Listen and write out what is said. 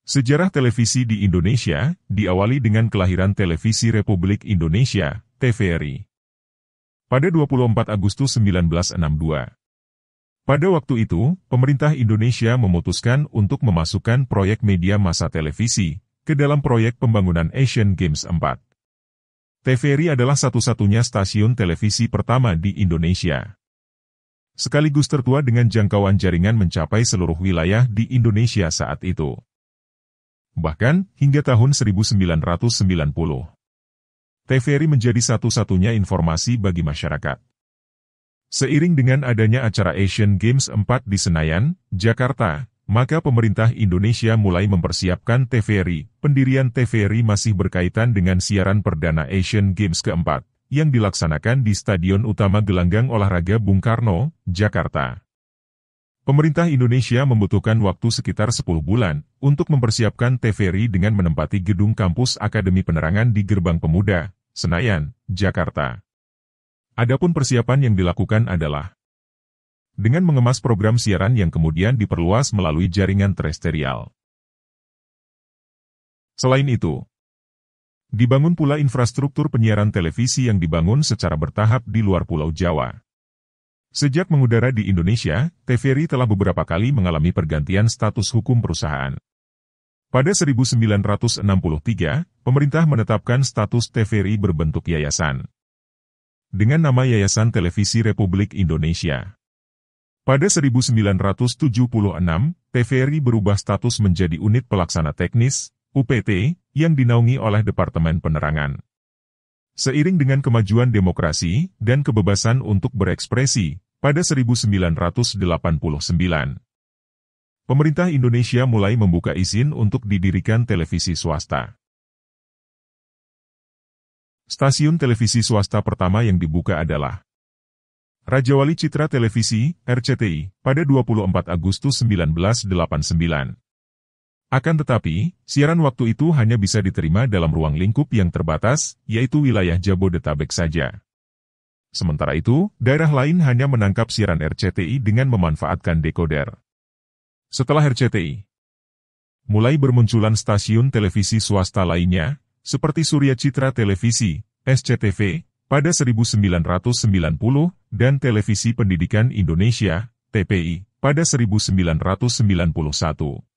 Sejarah televisi di Indonesia diawali dengan kelahiran Televisi Republik Indonesia, TVRI. Pada 24 Agustus 1962. Pada waktu itu, pemerintah Indonesia memutuskan untuk memasukkan proyek media massa televisi ke dalam proyek pembangunan Asian Games 4. TVRI adalah satu-satunya stasiun televisi pertama di Indonesia. Sekaligus tertua dengan jangkauan jaringan mencapai seluruh wilayah di Indonesia saat itu. Bahkan, hingga tahun 1990. TVRI menjadi satu-satunya informasi bagi masyarakat. Seiring dengan adanya acara Asian Games 4 di Senayan, Jakarta, maka pemerintah Indonesia mulai mempersiapkan TVRI. Pendirian TVRI masih berkaitan dengan siaran perdana Asian Games keempat, yang dilaksanakan di Stadion Utama Gelanggang Olahraga Bung Karno, Jakarta. Pemerintah Indonesia membutuhkan waktu sekitar 10 bulan untuk mempersiapkan TVRI dengan menempati gedung kampus Akademi Penerangan di Gerbang Pemuda, Senayan, Jakarta. Adapun persiapan yang dilakukan adalah dengan mengemas program siaran yang kemudian diperluas melalui jaringan terestrial. Selain itu, dibangun pula infrastruktur penyiaran televisi yang dibangun secara bertahap di luar Pulau Jawa. Sejak mengudara di Indonesia, TVRI telah beberapa kali mengalami pergantian status hukum perusahaan. Pada 1963, pemerintah menetapkan status TVRI berbentuk yayasan dengan nama Yayasan Televisi Republik Indonesia. Pada 1976, TVRI berubah status menjadi Unit Pelaksana Teknis, UPT, yang dinaungi oleh Departemen Penerangan. Seiring dengan kemajuan demokrasi dan kebebasan untuk berekspresi, pada 1989, pemerintah Indonesia mulai membuka izin untuk didirikan televisi swasta. Stasiun televisi swasta pertama yang dibuka adalah Rajawali Citra Televisi, RCTI, pada 24 Agustus 1989. Akan tetapi, siaran waktu itu hanya bisa diterima dalam ruang lingkup yang terbatas, yaitu wilayah Jabodetabek saja. Sementara itu, daerah lain hanya menangkap siaran RCTI dengan memanfaatkan dekoder. Setelah RCTI, mulai bermunculan stasiun televisi swasta lainnya, seperti Surya Citra Televisi, SCTV, pada 1990, dan Televisi Pendidikan Indonesia, TPI, pada 1991.